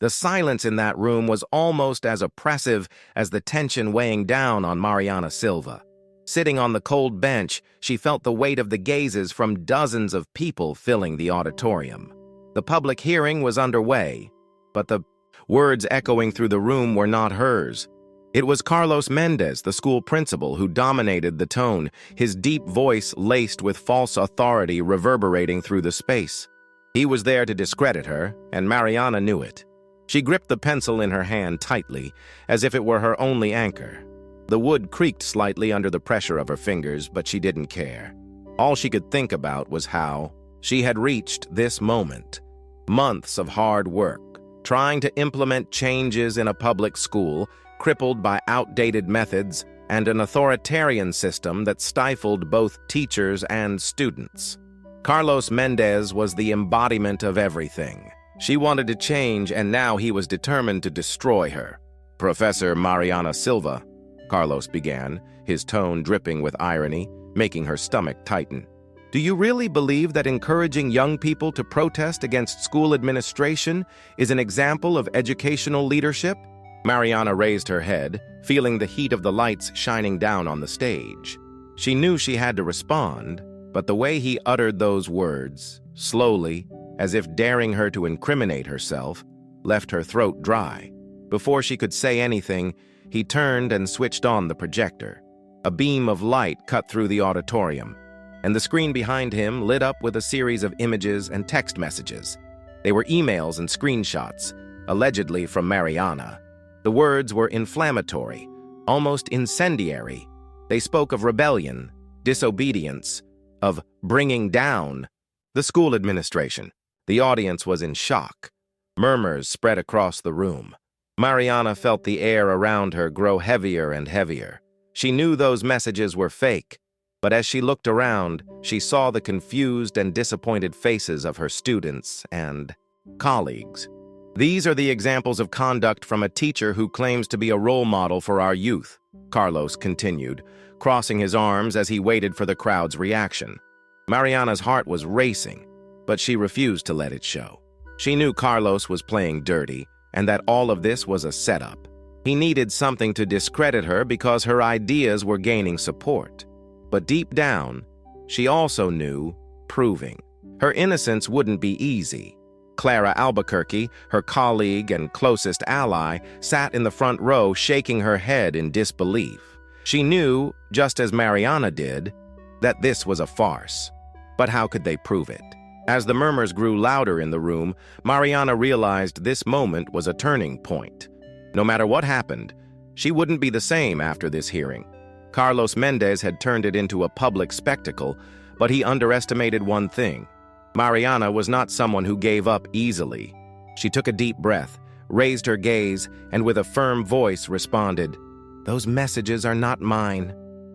The silence in that room was almost as oppressive as the tension weighing down on Mariana Silva. Sitting on the cold bench, she felt the weight of the gazes from dozens of people filling the auditorium. The public hearing was underway, but the words echoing through the room were not hers. It was Carlos Mendez, the school principal, who dominated the tone, his deep voice laced with false authority reverberating through the space. He was there to discredit her, and Mariana knew it. She gripped the pencil in her hand tightly, as if it were her only anchor. The wood creaked slightly under the pressure of her fingers, but she didn't care. All she could think about was how she had reached this moment. Months of hard work, trying to implement changes in a public school, crippled by outdated methods and an authoritarian system that stifled both teachers and students. Carlos Mendez was the embodiment of everything. She wanted to change, and now he was determined to destroy her. "Professor Mariana Silva," Carlos began, his tone dripping with irony, making her stomach tighten. "Do you really believe that encouraging young people to protest against school administration is an example of educational leadership?" Mariana raised her head, feeling the heat of the lights shining down on the stage. She knew she had to respond, but the way he uttered those words, slowly, as if daring her to incriminate herself, left her throat dry. Before she could say anything, he turned and switched on the projector. A beam of light cut through the auditorium, and the screen behind him lit up with a series of images and text messages. They were emails and screenshots, allegedly from Mariana. The words were inflammatory, almost incendiary. They spoke of rebellion, disobedience, of bringing down the school administration. The audience was in shock. Murmurs spread across the room. Mariana felt the air around her grow heavier and heavier. She knew those messages were fake, but as she looked around, she saw the confused and disappointed faces of her students and colleagues. "These are the examples of conduct from a teacher who claims to be a role model for our youth," Carlos continued, crossing his arms as he waited for the crowd's reaction. Mariana's heart was racing, but she refused to let it show. She knew Carlos was playing dirty, and that all of this was a setup. He needed something to discredit her because her ideas were gaining support. But deep down, she also knew proving her innocence wouldn't be easy. Clara Albuquerque, her colleague and closest ally, sat in the front row shaking her head in disbelief. She knew, just as Mariana did, that this was a farce. But how could they prove it? As the murmurs grew louder in the room, Mariana realized this moment was a turning point. No matter what happened, she wouldn't be the same after this hearing. Carlos Mendez had turned it into a public spectacle, but he underestimated one thing. Mariana was not someone who gave up easily. She took a deep breath, raised her gaze, and with a firm voice responded, "Those messages are not mine.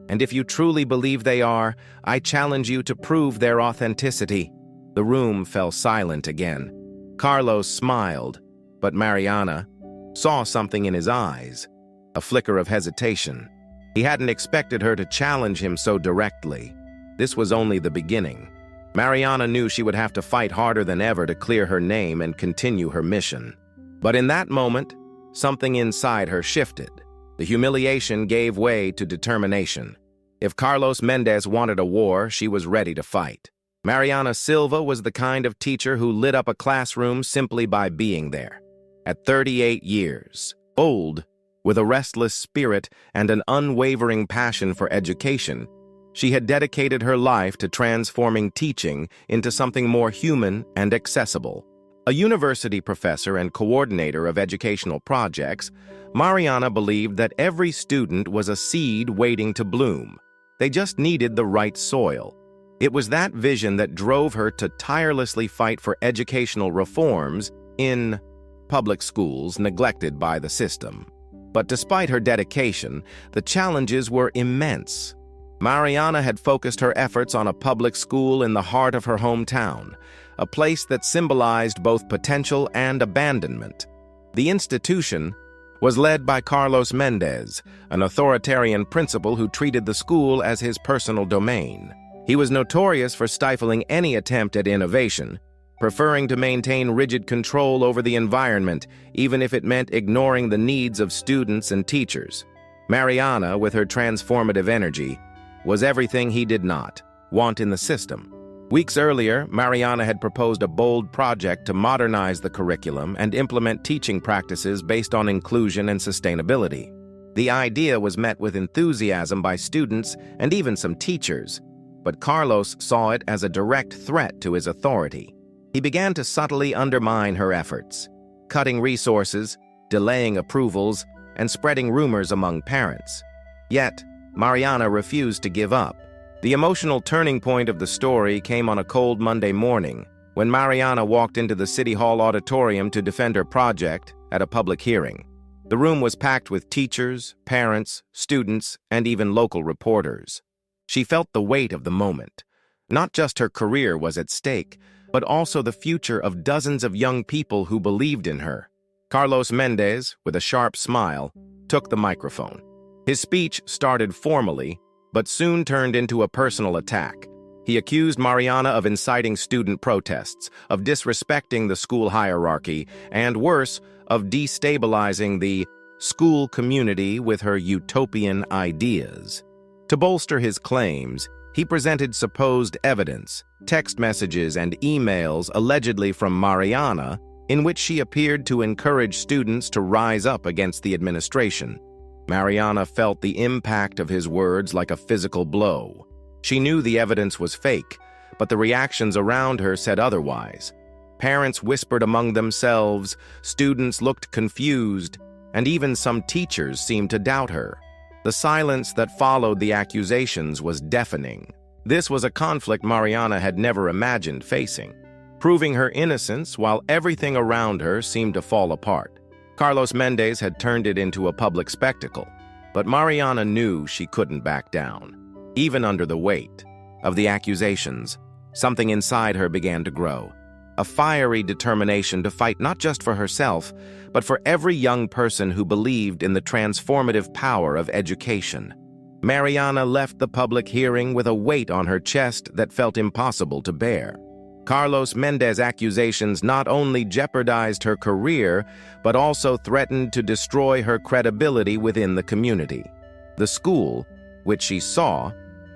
And if you truly believe they are, I challenge you to prove their authenticity." The room fell silent again. Carlos smiled, but Mariana saw something in his eyes, a flicker of hesitation. He hadn't expected her to challenge him so directly. This was only the beginning. Mariana knew she would have to fight harder than ever to clear her name and continue her mission. But in that moment, something inside her shifted. The humiliation gave way to determination. If Carlos Mendez wanted a war, she was ready to fight. Mariana Silva was the kind of teacher who lit up a classroom simply by being there. At 38 years, old, with a restless spirit and an unwavering passion for education, she had dedicated her life to transforming teaching into something more human and accessible. A university professor and coordinator of educational projects, Mariana believed that every student was a seed waiting to bloom. They just needed the right soil. It was that vision that drove her to tirelessly fight for educational reforms in public schools neglected by the system. But despite her dedication, the challenges were immense. Mariana had focused her efforts on a public school in the heart of her hometown, a place that symbolized both potential and abandonment. The institution was led by Carlos Mendez, an authoritarian principal who treated the school as his personal domain. He was notorious for stifling any attempt at innovation, preferring to maintain rigid control over the environment, even if it meant ignoring the needs of students and teachers. Mariana, with her transformative energy, was everything he did not want in the system. Weeks earlier, Mariana had proposed a bold project to modernize the curriculum and implement teaching practices based on inclusion and sustainability. The idea was met with enthusiasm by students and even some teachers, but Carlos saw it as a direct threat to his authority. He began to subtly undermine her efforts, cutting resources, delaying approvals, and spreading rumors among parents. Yet, Mariana refused to give up. The emotional turning point of the story came on a cold Monday morning when Mariana walked into the City Hall auditorium to defend her project at a public hearing. The room was packed with teachers, parents, students, and even local reporters. She felt the weight of the moment. Not just her career was at stake, but also the future of dozens of young people who believed in her. Carlos Mendez, with a sharp smile, took the microphone. His speech started formally, but soon turned into a personal attack. He accused Mariana of inciting student protests, of disrespecting the school hierarchy, and worse, of destabilizing the school community with her utopian ideas. To bolster his claims, he presented supposed evidence, text messages and emails allegedly from Mariana, in which she appeared to encourage students to rise up against the administration. Mariana felt the impact of his words like a physical blow. She knew the evidence was fake, but the reactions around her said otherwise. Parents whispered among themselves, students looked confused, and even some teachers seemed to doubt her. The silence that followed the accusations was deafening. This was a conflict Mariana had never imagined facing, proving her innocence while everything around her seemed to fall apart. Carlos Mendez had turned it into a public spectacle, but Mariana knew she couldn't back down. Even under the weight of the accusations, something inside her began to grow. A fiery determination to fight not just for herself, but for every young person who believed in the transformative power of education. Mariana left the public hearing with a weight on her chest that felt impossible to bear. Carlos Mendez's accusations not only jeopardized her career, but also threatened to destroy her credibility within the community. The school, which she saw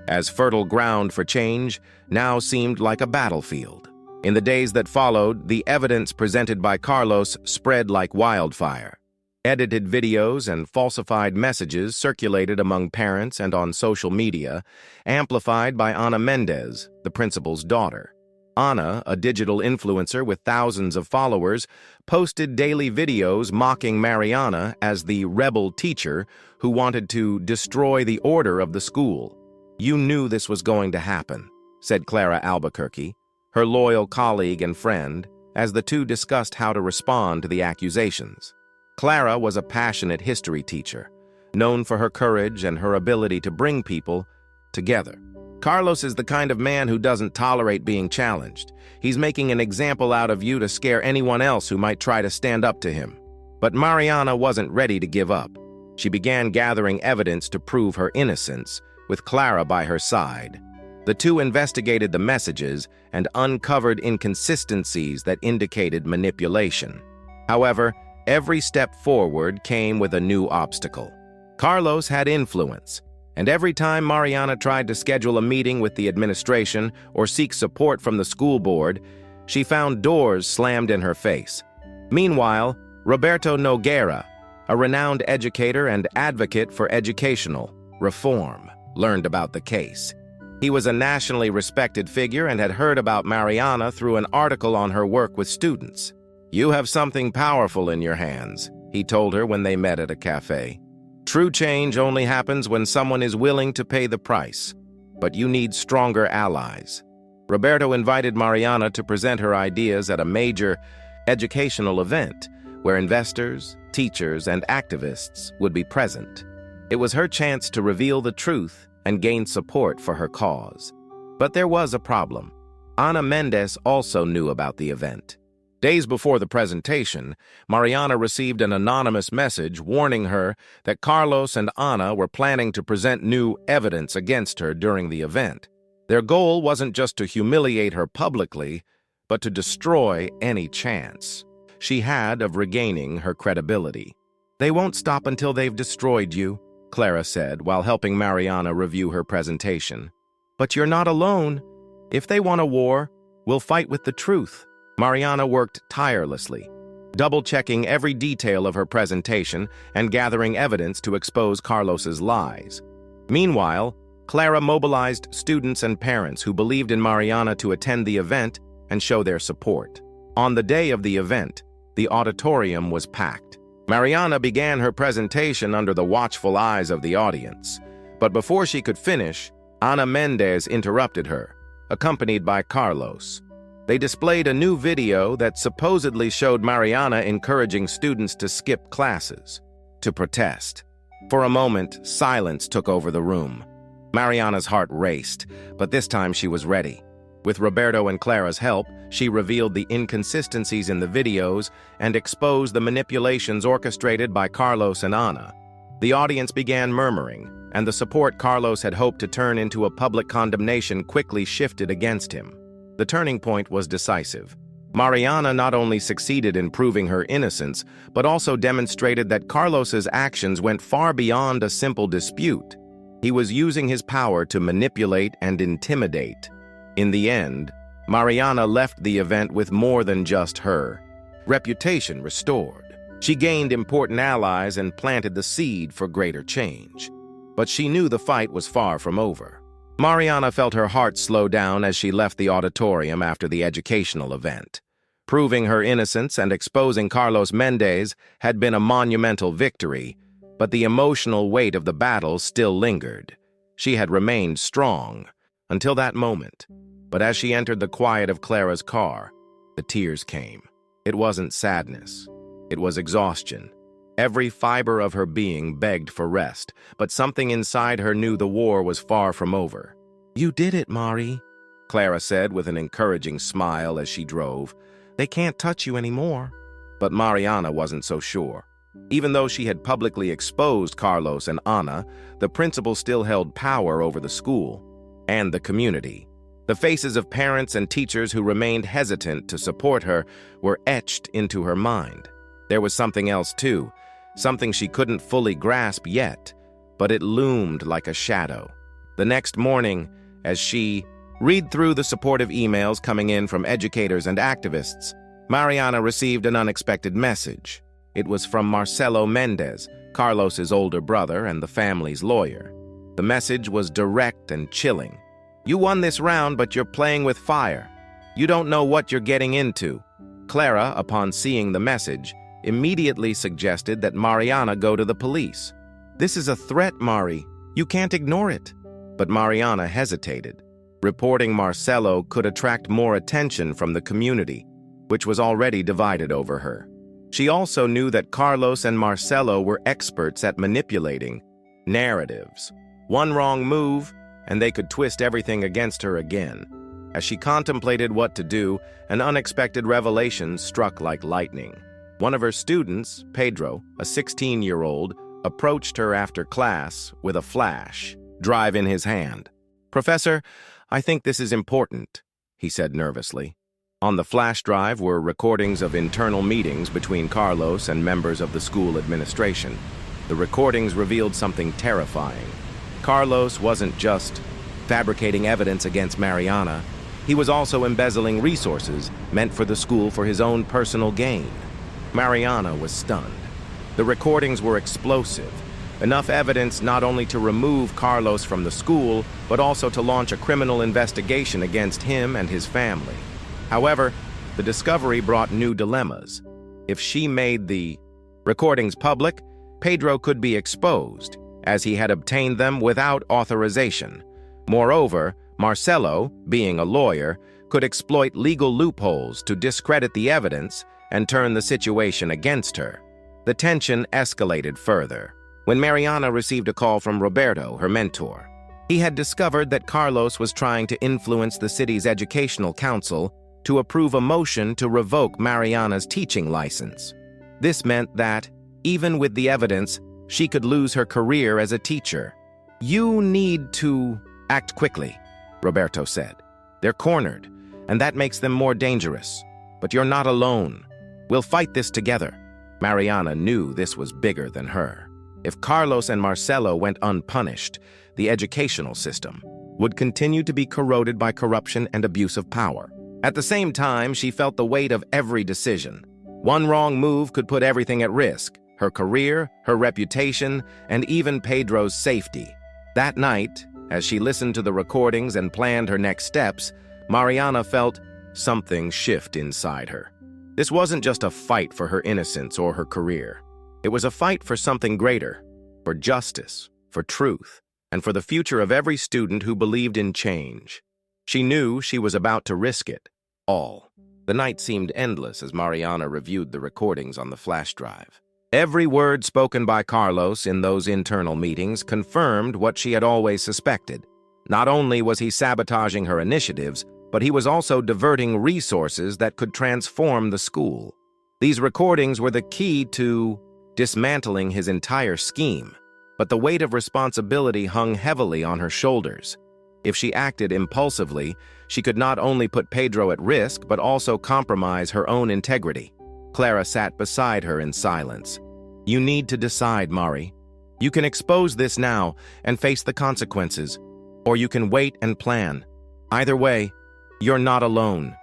as fertile ground for change, now seemed like a battlefield. In the days that followed, the evidence presented by Carlos spread like wildfire. Edited videos and falsified messages circulated among parents and on social media, amplified by Ana Mendez, the principal's daughter. Ana, a digital influencer with thousands of followers, posted daily videos mocking Mariana as the rebel teacher who wanted to destroy the order of the school. "You knew this was going to happen," said Clara Albuquerque, her loyal colleague and friend, as the two discussed how to respond to the accusations. Clara was a passionate history teacher, known for her courage and her ability to bring people together. "Carlos is the kind of man who doesn't tolerate being challenged. He's making an example out of you to scare anyone else who might try to stand up to him." But Mariana wasn't ready to give up. She began gathering evidence to prove her innocence, with Clara by her side. The two investigated the messages and uncovered inconsistencies that indicated manipulation. However, every step forward came with a new obstacle. Carlos had influence, and every time Mariana tried to schedule a meeting with the administration or seek support from the school board, she found doors slammed in her face. Meanwhile, Roberto Noguera, a renowned educator and advocate for educational reform, learned about the case. He was a nationally respected figure and had heard about Mariana through an article on her work with students. "You have something powerful in your hands," he told her when they met at a cafe. "True change only happens when someone is willing to pay the price, but you need stronger allies." Roberto invited Mariana to present her ideas at a major educational event where investors, teachers, and activists would be present. It was her chance to reveal the truth and gain support for her cause. But there was a problem. Ana Mendez also knew about the event. Days before the presentation, Mariana received an anonymous message warning her that Carlos and Ana were planning to present new evidence against her during the event. Their goal wasn't just to humiliate her publicly, but to destroy any chance she had of regaining her credibility. "They won't stop until they've destroyed you," Clara said while helping Mariana review her presentation. "But you're not alone. If they want a war, we'll fight with the truth." Mariana worked tirelessly, double-checking every detail of her presentation and gathering evidence to expose Carlos's lies. Meanwhile, Clara mobilized students and parents who believed in Mariana to attend the event and show their support. On the day of the event, the auditorium was packed. Mariana began her presentation under the watchful eyes of the audience. But before she could finish, Ana Mendez interrupted her, accompanied by Carlos. They displayed a new video that supposedly showed Mariana encouraging students to skip classes, to protest. For a moment, silence took over the room. Mariana's heart raced, but this time she was ready. With Roberto and Clara's help, she revealed the inconsistencies in the videos and exposed the manipulations orchestrated by Carlos and Ana. The audience began murmuring, and the support Carlos had hoped to turn into a public condemnation quickly shifted against him. The turning point was decisive. Mariana not only succeeded in proving her innocence, but also demonstrated that Carlos's actions went far beyond a simple dispute. He was using his power to manipulate and intimidate. In the end, Mariana left the event with more than just her reputation restored. She gained important allies and planted the seed for greater change. But she knew the fight was far from over. Mariana felt her heart slow down as she left the auditorium after the educational event. Proving her innocence and exposing Carlos Mendez had been a monumental victory, but the emotional weight of the battle still lingered. She had remained strong until that moment. But as she entered the quiet of Clara's car, the tears came. It wasn't sadness. It was exhaustion. Every fiber of her being begged for rest, but something inside her knew the war was far from over. "You did it, Mari," Clara said with an encouraging smile as she drove. "They can't touch you anymore." But Mariana wasn't so sure. Even though she had publicly exposed Carlos and Ana, the principal still held power over the school and the community. The faces of parents and teachers who remained hesitant to support her were etched into her mind. There was something else too, something she couldn't fully grasp yet, but it loomed like a shadow. The next morning, as she read through the supportive emails coming in from educators and activists, Mariana received an unexpected message. It was from Marcelo Mendez, Carlos's older brother and the family's lawyer. The message was direct and chilling. "You won this round, but you're playing with fire. You don't know what you're getting into." Clara, upon seeing the message, immediately suggested that Mariana go to the police. "This is a threat, Mari. You can't ignore it." But Mariana hesitated. Reporting Marcelo could attract more attention from the community, which was already divided over her. She also knew that Carlos and Marcelo were experts at manipulating narratives. One wrong move, and they could twist everything against her again. As she contemplated what to do, an unexpected revelation struck like lightning. One of her students, Pedro, a 16-year-old, approached her after class with a flash drive in his hand. "Professor, I think this is important," he said nervously. On the flash drive were recordings of internal meetings between Carlos and members of the school administration. The recordings revealed something terrifying. Carlos wasn't just fabricating evidence against Mariana. He was also embezzling resources meant for the school for his own personal gain. Mariana was stunned. The recordings were explosive, enough evidence not only to remove Carlos from the school, but also to launch a criminal investigation against him and his family. However, the discovery brought new dilemmas. If she made the recordings public, Pedro could be exposed, as he had obtained them without authorization. Moreover, Marcelo, being a lawyer, could exploit legal loopholes to discredit the evidence and turn the situation against her. The tension escalated further when Mariana received a call from Roberto, her mentor. He had discovered that Carlos was trying to influence the city's educational council to approve a motion to revoke Mariana's teaching license. This meant that, even with the evidence, she could lose her career as a teacher. "You need to act quickly," Roberto said. "They're cornered. and that makes them more dangerous. But you're not alone. We'll fight this together." Mariana knew this was bigger than her. If Carlos and Marcelo went unpunished, the educational system would continue to be corroded by corruption and abuse of power. At the same time, she felt the weight of every decision. One wrong move could put everything at risk: her career, her reputation, and even Pedro's safety. That night, as she listened to the recordings and planned her next steps, Mariana felt something shift inside her. This wasn't just a fight for her innocence or her career. It was a fight for something greater, for justice, for truth, and for the future of every student who believed in change. She knew she was about to risk it all. The night seemed endless as Mariana reviewed the recordings on the flash drive. Every word spoken by Carlos in those internal meetings confirmed what she had always suspected. Not only was he sabotaging her initiatives, but he was also diverting resources that could transform the school. These recordings were the key to dismantling his entire scheme, but the weight of responsibility hung heavily on her shoulders. If she acted impulsively, she could not only put Pedro at risk, but also compromise her own integrity. Clara sat beside her in silence. "You need to decide, Mari. You can expose this now and face the consequences, or you can wait and plan. Either way, you're not alone."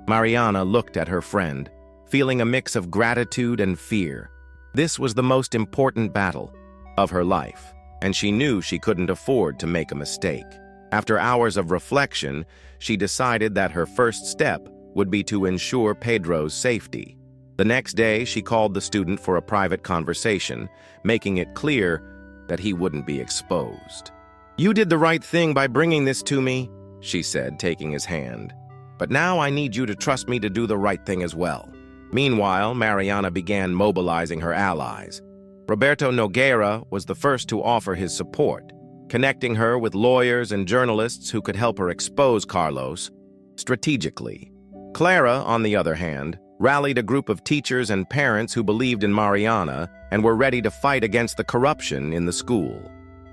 Mariana looked at her friend, feeling a mix of gratitude and fear. This was the most important battle of her life, and she knew she couldn't afford to make a mistake. After hours of reflection, she decided that her first step would be to ensure Pedro's safety. The next day, she called the student for a private conversation, making it clear that he wouldn't be exposed. "You did the right thing by bringing this to me," she said, taking his hand. "But now I need you to trust me to do the right thing as well." Meanwhile, Mariana began mobilizing her allies. Roberto Nogueira was the first to offer his support, connecting her with lawyers and journalists who could help her expose Carlos strategically. Clara, on the other hand, rallied a group of teachers and parents who believed in Mariana and were ready to fight against the corruption in the school.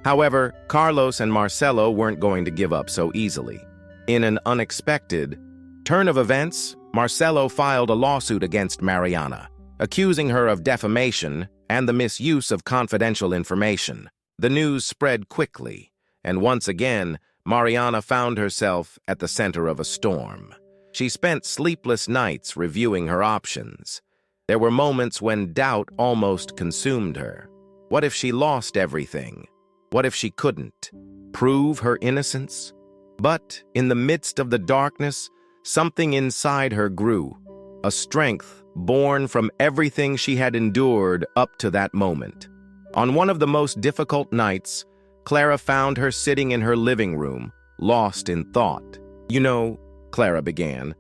However, Carlos and Marcelo weren't going to give up so easily. In an unexpected turn of events, Marcelo filed a lawsuit against Mariana, accusing her of defamation and the misuse of confidential information. The news spread quickly, and once again, Mariana found herself at the center of a storm. She spent sleepless nights reviewing her options. There were moments when doubt almost consumed her. What if she lost everything? What if she couldn't prove her innocence? But in the midst of the darkness, something inside her grew, a strength born from everything she had endured up to that moment. On one of the most difficult nights, Clara found her sitting in her living room, lost in thought. "You know," Clara began,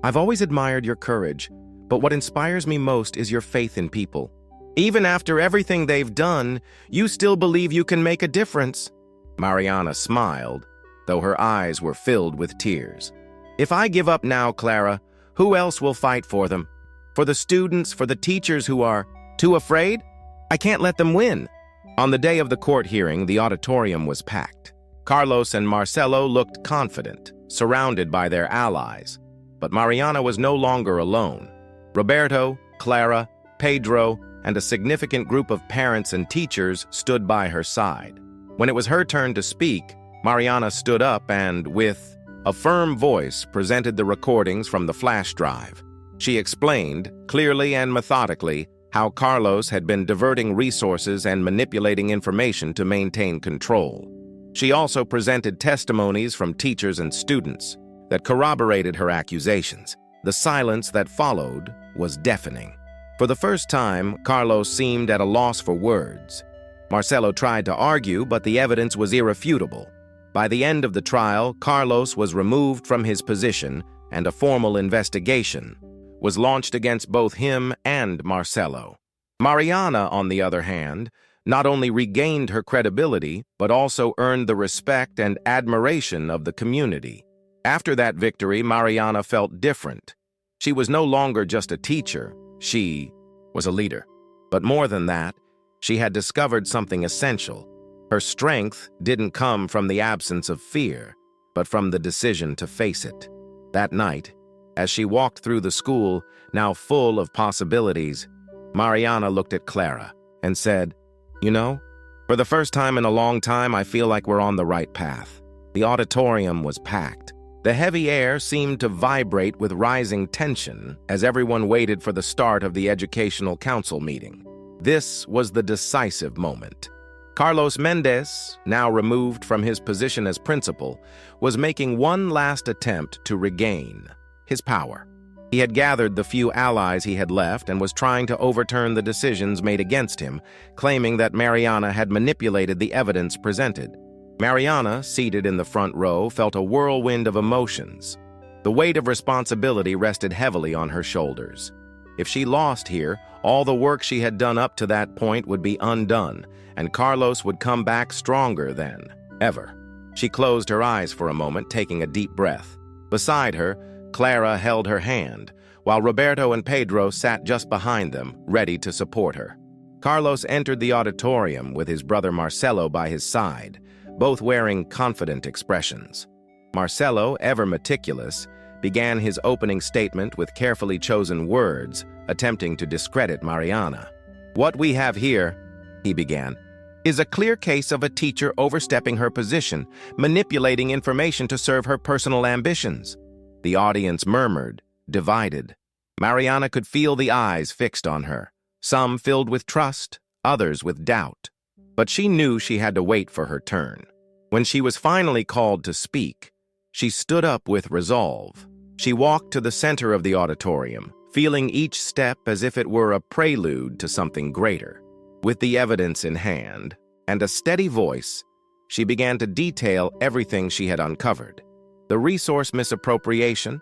"I've always admired your courage, but what inspires me most is your faith in people. Even after everything they've done, you still believe you can make a difference." Mariana smiled, though her eyes were filled with tears. "If I give up now, Clara, who else will fight for them? For the students, for the teachers who are too afraid? I can't let them win." On the day of the court hearing, the auditorium was packed. Carlos and Marcelo looked confident, surrounded by their allies. But Mariana was no longer alone. Roberto, Clara, Pedro, and a significant group of parents and teachers stood by her side. When it was her turn to speak, Mariana stood up and, with a firm voice, presented the recordings from the flash drive. She explained, clearly and methodically, how Carlos had been diverting resources and manipulating information to maintain control. She also presented testimonies from teachers and students that corroborated her accusations. The silence that followed was deafening. For the first time, Carlos seemed at a loss for words. Marcelo tried to argue, but the evidence was irrefutable. By the end of the trial, Carlos was removed from his position, and a formal investigation was launched against both him and Marcelo. Mariana, on the other hand, not only regained her credibility, but also earned the respect and admiration of the community. After that victory, Mariana felt different. She was no longer just a teacher, she was a leader. But more than that, she had discovered something essential. Her strength didn't come from the absence of fear, but from the decision to face it. That night, As she walked through the school, now full of possibilities, Mariana looked at Clara and said, "You know, for the first time in a long time, I feel like we're on the right path." The auditorium was packed. The heavy air seemed to vibrate with rising tension as everyone waited for the start of the Educational Council meeting. This was the decisive moment. Carlos Mendez, now removed from his position as principal, was making one last attempt to regain his power. He had gathered the few allies he had left and was trying to overturn the decisions made against him, claiming that Mariana had manipulated the evidence presented. Mariana, seated in the front row, felt a whirlwind of emotions. The weight of responsibility rested heavily on her shoulders. If she lost here, all the work she had done up to that point would be undone, and Carlos would come back stronger than ever. She closed her eyes for a moment, taking a deep breath. Beside her, Clara held her hand, while Roberto and Pedro sat just behind them, ready to support her. Carlos entered the auditorium with his brother Marcelo by his side, both wearing confident expressions. Marcelo, ever meticulous, began his opening statement with carefully chosen words, attempting to discredit Mariana. "What we have here," he began, "is a clear case of a teacher overstepping her position, manipulating information to serve her personal ambitions." The audience murmured, divided. Mariana could feel the eyes fixed on her, some filled with trust, others with doubt. But she knew she had to wait for her turn. When she was finally called to speak, she stood up with resolve. She walked to the center of the auditorium, feeling each step as if it were a prelude to something greater. With the evidence in hand and a steady voice, she began to detail everything she had uncovered. The resource misappropriation,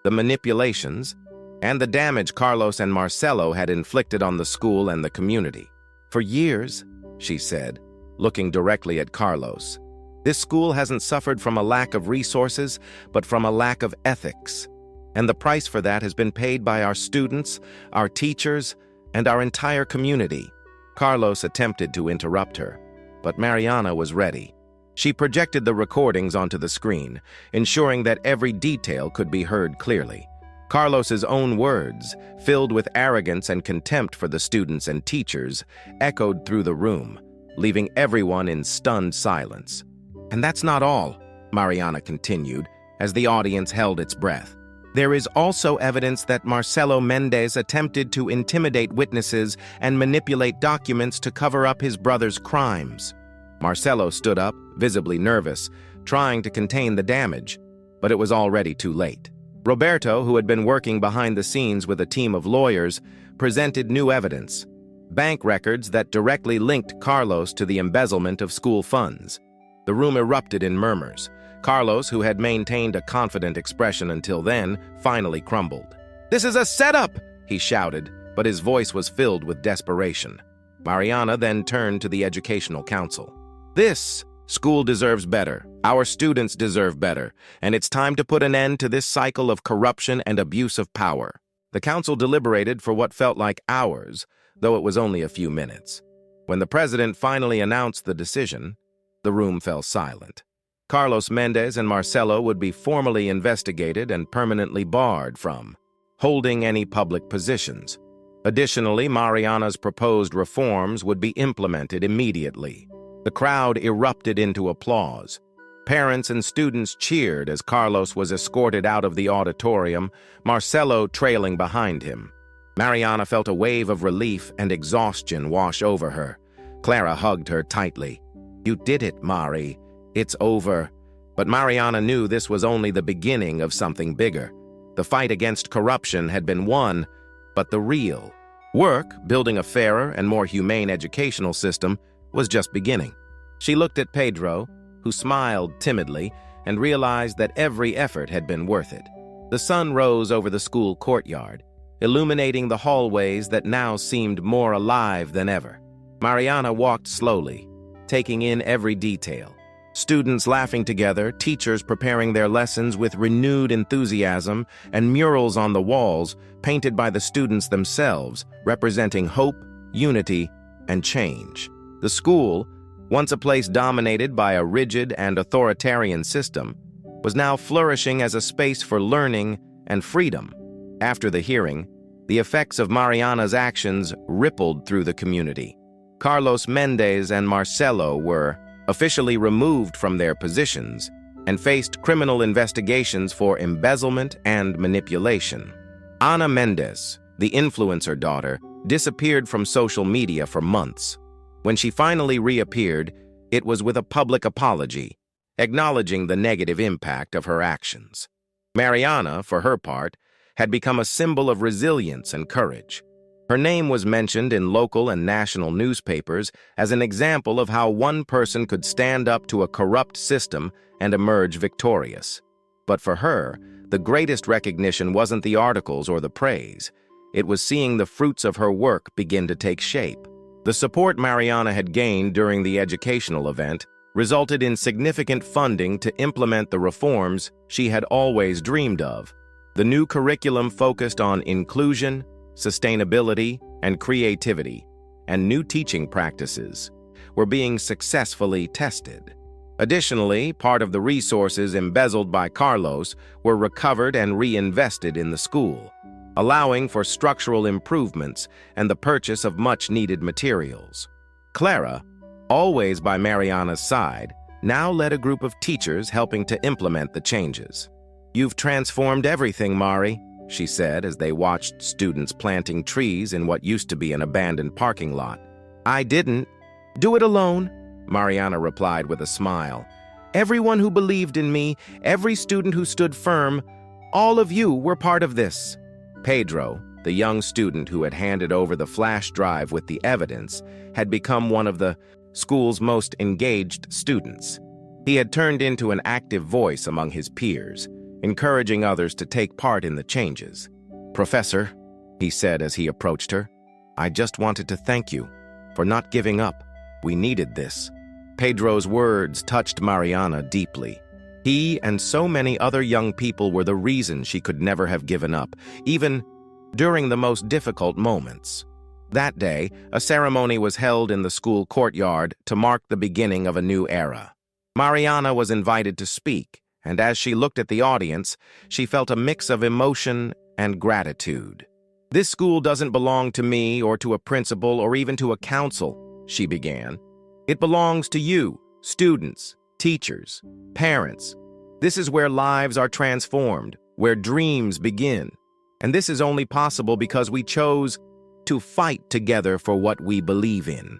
the manipulations, and the damage Carlos and Marcelo had inflicted on the school and the community. "For years," she said, looking directly at Carlos, "this school hasn't suffered from a lack of resources, but from a lack of ethics. And the price for that has been paid by our students, our teachers, and our entire community." Carlos attempted to interrupt her, but Mariana was ready. She projected the recordings onto the screen, ensuring that every detail could be heard clearly. Carlos's own words, filled with arrogance and contempt for the students and teachers, echoed through the room, leaving everyone in stunned silence. "And that's not all," Mariana continued, as the audience held its breath. "There is also evidence that Marcelo Mendez attempted to intimidate witnesses and manipulate documents to cover up his brother's crimes." Marcelo stood up, visibly nervous, trying to contain the damage, but it was already too late. Roberto, who had been working behind the scenes with a team of lawyers, presented new evidence, bank records that directly linked Carlos to the embezzlement of school funds. The room erupted in murmurs. Carlos, who had maintained a confident expression until then, finally crumbled. "This is a setup!" he shouted, but his voice was filled with desperation. Mariana then turned to the Educational Council. "This school deserves better. Our students deserve better, and it's time to put an end to this cycle of corruption and abuse of power." The council deliberated for what felt like hours, though it was only a few minutes. When the president finally announced the decision, the room fell silent. Carlos Mendez and Marcelo would be formally investigated and permanently barred from holding any public positions. Additionally, Mariana's proposed reforms would be implemented immediately. The crowd erupted into applause. Parents and students cheered as Carlos was escorted out of the auditorium, Marcelo trailing behind him. Mariana felt a wave of relief and exhaustion wash over her. Clara hugged her tightly. "You did it, Mari. It's over." But Mariana knew this was only the beginning of something bigger. The fight against corruption had been won, but the real work, building a fairer and more humane educational system, was just beginning. She looked at Pedro, who smiled timidly, and realized that every effort had been worth it. The sun rose over the school courtyard, illuminating the hallways that now seemed more alive than ever. Mariana walked slowly, taking in every detail. Students laughing together, teachers preparing their lessons with renewed enthusiasm, and murals on the walls painted by the students themselves, representing hope, unity, and change. The school, once a place dominated by a rigid and authoritarian system, was now flourishing as a space for learning and freedom. After the hearing, the effects of Mariana's actions rippled through the community. Carlos Mendez and Marcelo were officially removed from their positions and faced criminal investigations for embezzlement and manipulation. Ana Mendez, the influencer daughter, disappeared from social media for months. When she finally reappeared, it was with a public apology, acknowledging the negative impact of her actions. Mariana, for her part, had become a symbol of resilience and courage. Her name was mentioned in local and national newspapers as an example of how one person could stand up to a corrupt system and emerge victorious. But for her, the greatest recognition wasn't the articles or the praise. It was seeing the fruits of her work begin to take shape. The support Mariana had gained during the educational event resulted in significant funding to implement the reforms she had always dreamed of. The new curriculum focused on inclusion, sustainability, and creativity, and new teaching practices were being successfully tested. Additionally, part of the resources embezzled by Carlos were recovered and reinvested in the school, allowing for structural improvements and the purchase of much-needed materials. Clara, always by Mariana's side, now led a group of teachers helping to implement the changes. "You've transformed everything, Mari," she said as they watched students planting trees in what used to be an abandoned parking lot. "I didn't do it alone," Mariana replied with a smile. "Everyone who believed in me, every student who stood firm, all of you were part of this." Pedro, the young student who had handed over the flash drive with the evidence, had become one of the school's most engaged students. He had turned into an active voice among his peers, encouraging others to take part in the changes. "Professor," he said as he approached her, "I just wanted to thank you for not giving up. We needed this." Pedro's words touched Mariana deeply. He and so many other young people were the reason she could never have given up, even during the most difficult moments. That day, a ceremony was held in the school courtyard to mark the beginning of a new era. Mariana was invited to speak, and as she looked at the audience, she felt a mix of emotion and gratitude. "This school doesn't belong to me or to a principal or even to a council," she began. "It belongs to you, students, teachers, parents. This is where lives are transformed, where dreams begin. And this is only possible because we chose to fight together for what we believe in."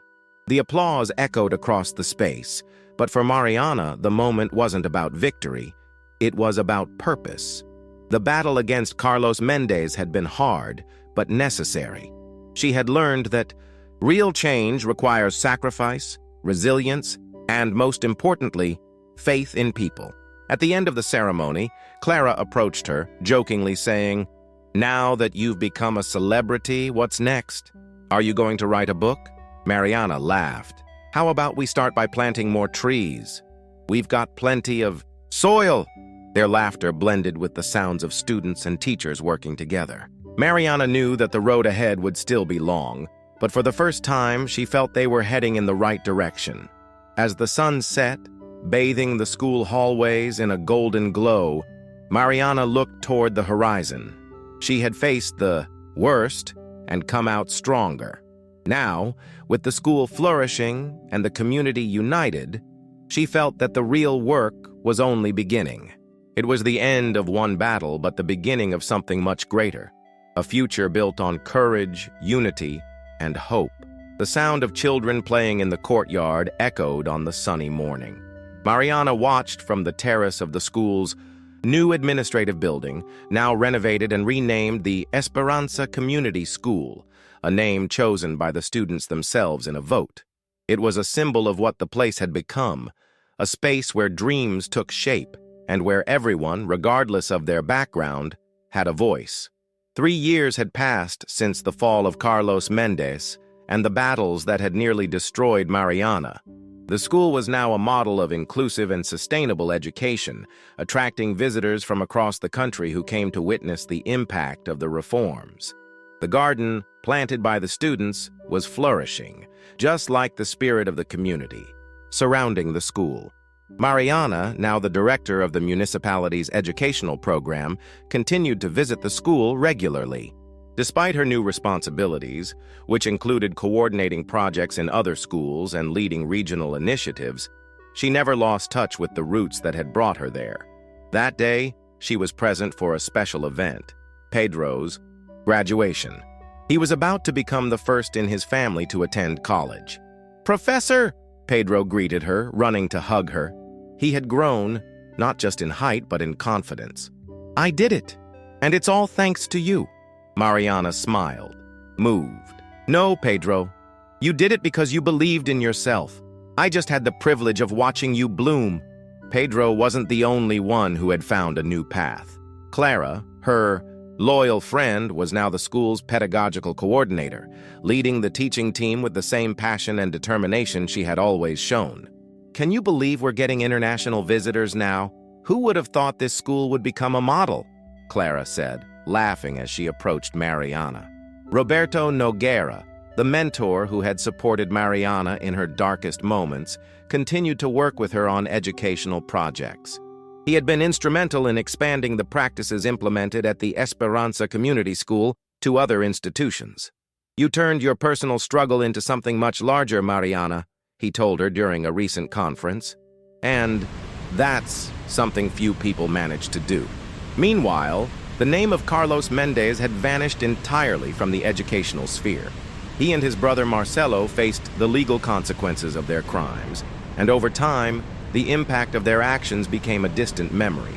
The applause echoed across the space, but for Mariana, the moment wasn't about victory. It was about purpose. The battle against Carlos Mendez had been hard, but necessary. She had learned that real change requires sacrifice, resilience, and most importantly, faith in people. At the end of the ceremony, Clara approached her, jokingly saying, "Now that you've become a celebrity, what's next? Are you going to write a book?" Mariana laughed. "How about we start by planting more trees? We've got plenty of soil." Their laughter blended with the sounds of students and teachers working together. Mariana knew that the road ahead would still be long, but for the first time, she felt they were heading in the right direction. As the sun set, bathing the school hallways in a golden glow, Mariana looked toward the horizon. She had faced the worst and come out stronger. Now, with the school flourishing and the community united, she felt that the real work was only beginning. It was the end of one battle, but the beginning of something much greater. A future built on courage, unity, and hope. The sound of children playing in the courtyard echoed on the sunny morning. Mariana watched from the terrace of the school's new administrative building, now renovated and renamed the Esperanza Community School, a name chosen by the students themselves in a vote. It was a symbol of what the place had become, a space where dreams took shape and where everyone, regardless of their background, had a voice. 3 years had passed since the fall of Carlos Mendez and the battles that had nearly destroyed Mariana. The school was now a model of inclusive and sustainable education, attracting visitors from across the country who came to witness the impact of the reforms. The garden, planted by the students, was flourishing, just like the spirit of the community, surrounding the school. Mariana, now the director of the municipality's educational program, continued to visit the school regularly. Despite her new responsibilities, which included coordinating projects in other schools and leading regional initiatives, she never lost touch with the roots that had brought her there. That day, she was present for a special event, Pedro's graduation. He was about to become the first in his family to attend college. "Professor!" Pedro greeted her, running to hug her. He had grown, not just in height but in confidence. "I did it, and it's all thanks to you." Mariana smiled, moved. "No, Pedro. You did it because you believed in yourself. I just had the privilege of watching you bloom." Pedro wasn't the only one who had found a new path. Clara, her loyal friend, was now the school's pedagogical coordinator, leading the teaching team with the same passion and determination she had always shown. "Can you believe we're getting international visitors now? Who would have thought this school would become a model?" Clara said, laughing as she approached Mariana. Roberto Noguera, the mentor who had supported Mariana in her darkest moments, continued to work with her on educational projects. He had been instrumental in expanding the practices implemented at the Esperanza Community School to other institutions. "You turned your personal struggle into something much larger, Mariana," he told her during a recent conference. "And that's something few people manage to do." Meanwhile, the name of Carlos Mendez had vanished entirely from the educational sphere. He and his brother Marcelo faced the legal consequences of their crimes, and over time, the impact of their actions became a distant memory,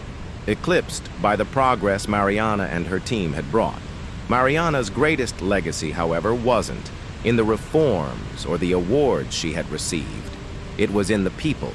eclipsed by the progress Mariana and her team had brought. Mariana's greatest legacy, however, wasn't in the reforms or the awards she had received. It was in the people,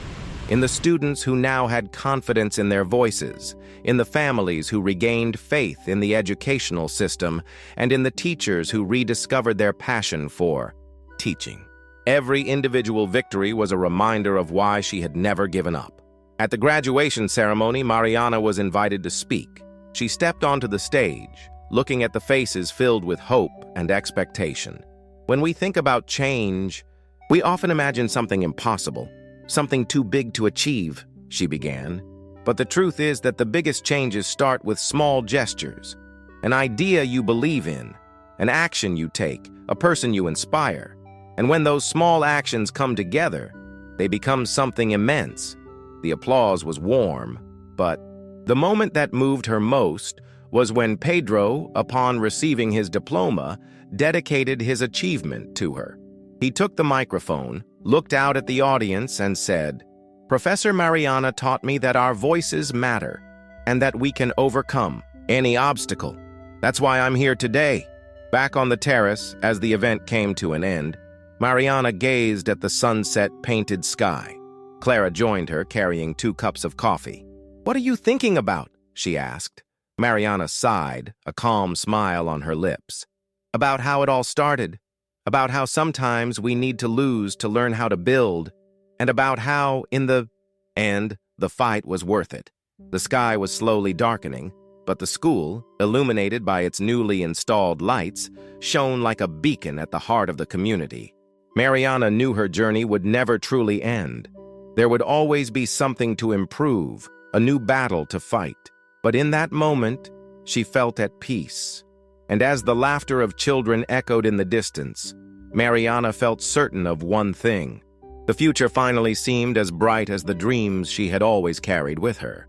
in the students who now had confidence in their voices, in the families who regained faith in the educational system, and in the teachers who rediscovered their passion for teaching. Every individual victory was a reminder of why she had never given up. At the graduation ceremony, Mariana was invited to speak. She stepped onto the stage, looking at the faces filled with hope and expectation. "When we think about change, we often imagine something impossible, something too big to achieve," she began. "But the truth is that the biggest changes start with small gestures, an idea you believe in, an action you take, a person you inspire. And when those small actions come together, they become something immense." The applause was warm, but the moment that moved her most was when Pedro, upon receiving his diploma, dedicated his achievement to her. He took the microphone, looked out at the audience, and said, "Professor Mariana taught me that our voices matter and that we can overcome any obstacle. That's why I'm here today." Back on the terrace, as the event came to an end, Mariana gazed at the sunset-painted sky. Clara joined her, carrying 2 cups of coffee. "What are you thinking about?" she asked. Mariana sighed, a calm smile on her lips. "About how it all started, about how sometimes we need to lose to learn how to build, and about how, in the end, the fight was worth it." The sky was slowly darkening, but the school, illuminated by its newly installed lights, shone like a beacon at the heart of the community. Mariana knew her journey would never truly end. There would always be something to improve, a new battle to fight. But in that moment, she felt at peace. And as the laughter of children echoed in the distance, Mariana felt certain of one thing. The future finally seemed as bright as the dreams she had always carried with her.